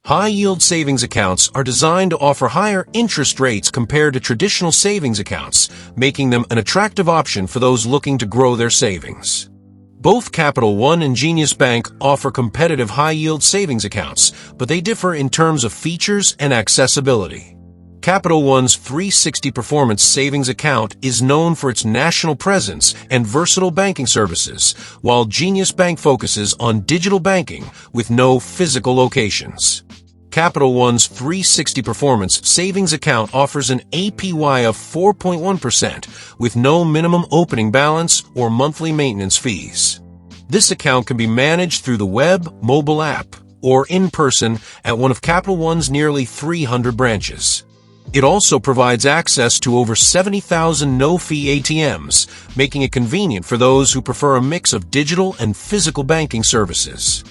High-yield savings accounts are designed to offer higher interest rates compared to traditional savings accounts, making them an attractive option for those looking to grow their savings. Both Capital One and Jenius Bank offer competitive high-yield savings accounts, but they differ in terms of features and accessibility. Capital One's 360 Performance Savings Account is known for its national presence and versatile banking services, while Jenius Bank focuses on digital banking with no physical locations. Capital One's 360 Performance Savings Account offers an APY of 4.1% with no minimum opening balance or monthly maintenance fees. This account can be managed through the web, mobile app, or in person at one of Capital One's nearly 300 branches. It also provides access to over 70,000 no-fee ATMs, making it convenient for those who prefer a mix of digital and physical banking services.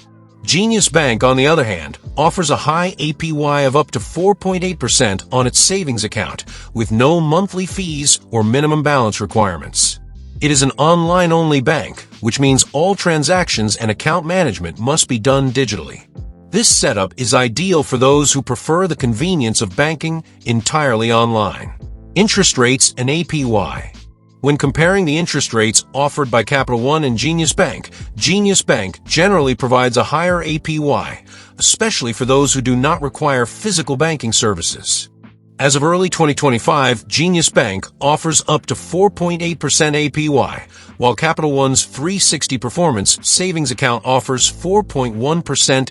Jenius Bank, on the other hand, offers a high APY of up to 4.8% on its savings account, with no monthly fees or minimum balance requirements. It is an online-only bank, which means all transactions and account management must be done digitally. This setup is ideal for those who prefer the convenience of banking entirely online. Interest rates and APY. When comparing the interest rates offered by Capital One and Jenius Bank generally provides a higher APY, especially for those who do not require physical banking services. As of early 2025, Jenius Bank offers up to 4.8% APY, while Capital One's 360 Performance Savings Account offers 4.1%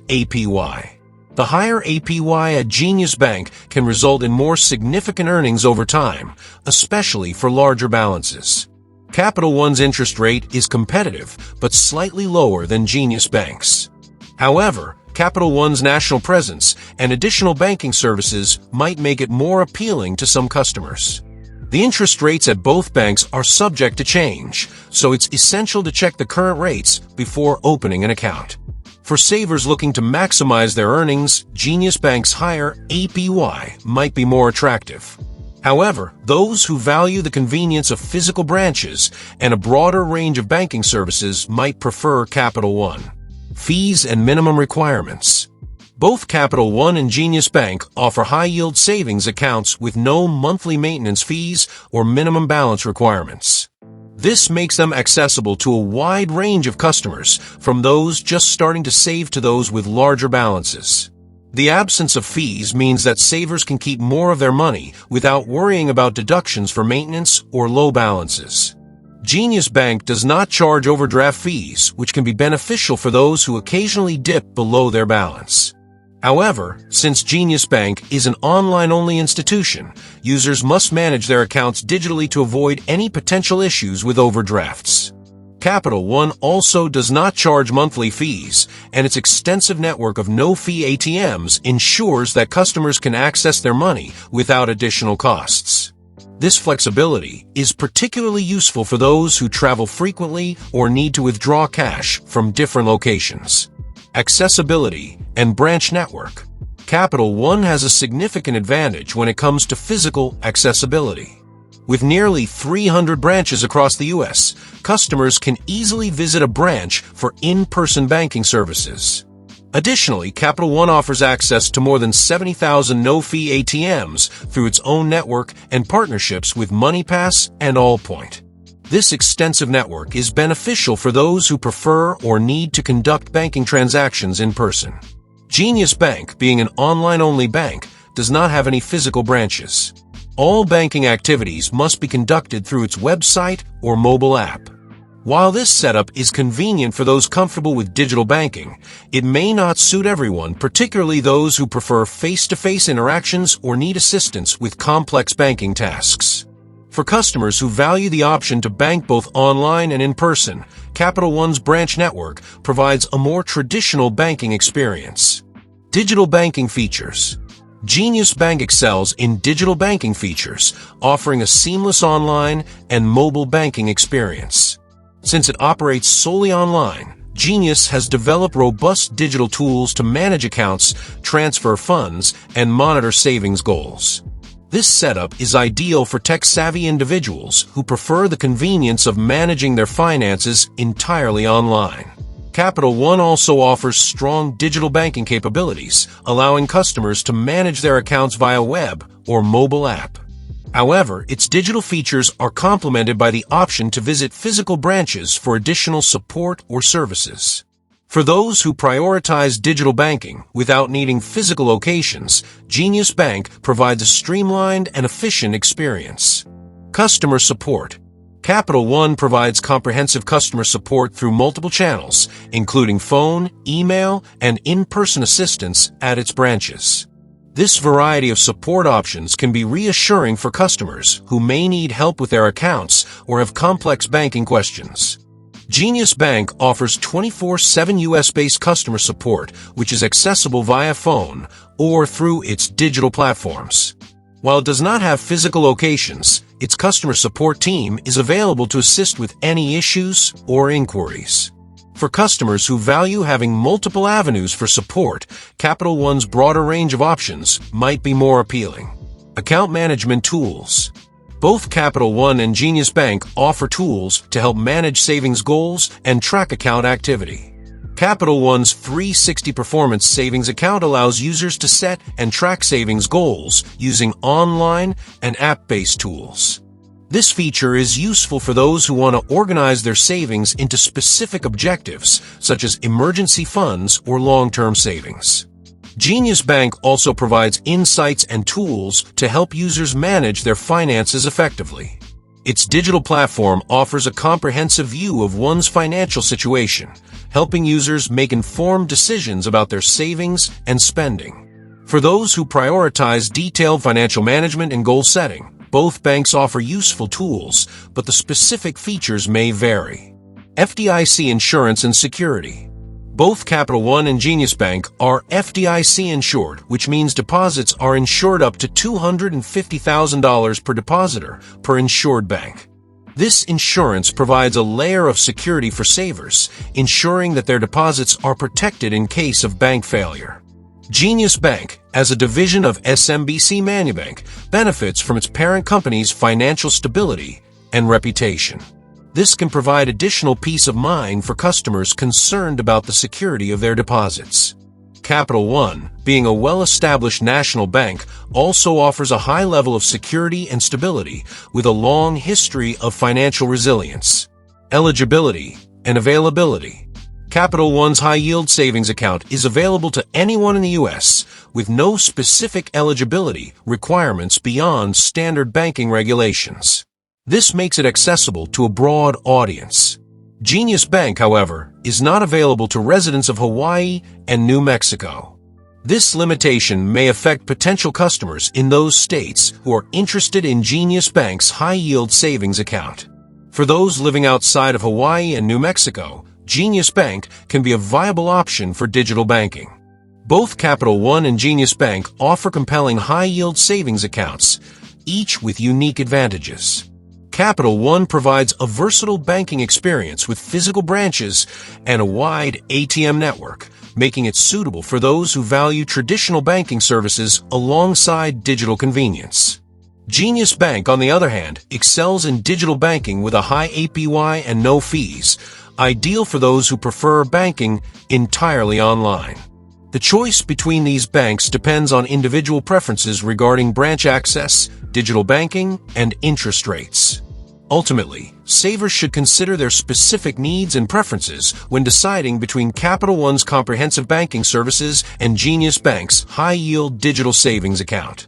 APY. The higher APY at Jenius Bank can result in more significant earnings over time, especially for larger balances. Capital One's interest rate is competitive, but slightly lower than Jenius Bank's. However, Capital One's national presence and additional banking services might make it more appealing to some customers. The interest rates at both banks are subject to change, so it's essential to check the current rates before opening an account. For savers looking to maximize their earnings, Jenius Bank's higher APY might be more attractive. However, those who value the convenience of physical branches and a broader range of banking services might prefer Capital One. Fees and minimum requirements. Both Capital One and Jenius Bank offer high-yield savings accounts with no monthly maintenance fees or minimum balance requirements. This makes them accessible to a wide range of customers, from those just starting to save to those with larger balances. The absence of fees means that savers can keep more of their money without worrying about deductions for maintenance or low balances. Jenius Bank does not charge overdraft fees, which can be beneficial for those who occasionally dip below their balance. However, since Jenius Bank is an online-only institution, users must manage their accounts digitally to avoid any potential issues with overdrafts. Capital One also does not charge monthly fees, and its extensive network of no-fee ATMs ensures that customers can access their money without additional costs. This flexibility is particularly useful for those who travel frequently or need to withdraw cash from different locations. Accessibility and branch network. Capital One has a significant advantage when it comes to physical accessibility. With nearly 300 branches across the U.S., customers can easily visit a branch for in-person banking services. Additionally, Capital One offers access to more than 70,000 no-fee ATMs through its own network and partnerships with MoneyPass and Allpoint. This extensive network is beneficial for those who prefer or need to conduct banking transactions in person. Jenius Bank, being an online-only bank, does not have any physical branches. All banking activities must be conducted through its website or mobile app. While this setup is convenient for those comfortable with digital banking, it may not suit everyone, particularly those who prefer face-to-face interactions or need assistance with complex banking tasks. For customers who value the option to bank both online and in person, Capital One's branch network provides a more traditional banking experience. Digital banking features. Jenius Bank excels in digital banking features, offering a seamless online and mobile banking experience. Since it operates solely online, Jenius has developed robust digital tools to manage accounts, transfer funds, and monitor savings goals. This setup is ideal for tech-savvy individuals who prefer the convenience of managing their finances entirely online. Capital One also offers strong digital banking capabilities, allowing customers to manage their accounts via web or mobile app. However, its digital features are complemented by the option to visit physical branches for additional support or services. For those who prioritize digital banking without needing physical locations, Jenius Bank provides a streamlined and efficient experience. Customer support. Capital One provides comprehensive customer support through multiple channels, including phone, email, and in-person assistance at its branches. This variety of support options can be reassuring for customers who may need help with their accounts or have complex banking questions. Jenius Bank offers 24/7 US-based customer support, which is accessible via phone or through its digital platforms. While it does not have physical locations, its customer support team is available to assist with any issues or inquiries. For customers who value having multiple avenues for support, Capital One's broader range of options might be more appealing. Account management tools. Both Capital One and Jenius Bank offer tools to help manage savings goals and track account activity. Capital One's 360 Performance Savings Account allows users to set and track savings goals using online and app-based tools. This feature is useful for those who want to organize their savings into specific objectives, such as emergency funds or long-term savings. Jenius Bank also provides insights and tools to help users manage their finances effectively. Its digital platform offers a comprehensive view of one's financial situation, helping users make informed decisions about their savings and spending. For those who prioritize detailed financial management and goal setting, both banks offer useful tools, but the specific features may vary. FDIC insurance and security. Both Capital One and Jenius Bank are FDIC insured, which means deposits are insured up to $250,000 per depositor per insured bank. This insurance provides a layer of security for savers, ensuring that their deposits are protected in case of bank failure. Jenius Bank, as a division of SMBC Manubank, benefits from its parent company's financial stability and reputation. This can provide additional peace of mind for customers concerned about the security of their deposits. Capital One, being a well-established national bank, also offers a high level of security and stability with a long history of financial resilience. Eligibility and availability. Capital One's high-yield savings account is available to anyone in the U.S. with no specific eligibility requirements beyond standard banking regulations. This makes it accessible to a broad audience. Jenius Bank, however, is not available to residents of Hawaii and New Mexico. This limitation may affect potential customers in those states who are interested in Jenius Bank's high-yield savings account. For those living outside of Hawaii and New Mexico, Jenius Bank can be a viable option for digital banking. Both Capital One and Jenius Bank offer compelling high-yield savings accounts, each with unique advantages. Capital One provides a versatile banking experience with physical branches and a wide ATM network, making it suitable for those who value traditional banking services alongside digital convenience. Jenius Bank, on the other hand, excels in digital banking with a high APY and no fees, ideal for those who prefer banking entirely online. The choice between these banks depends on individual preferences regarding branch access, digital banking, and interest rates. Ultimately, savers should consider their specific needs and preferences when deciding between Capital One's comprehensive banking services and Jenius Bank's high-yield digital savings account.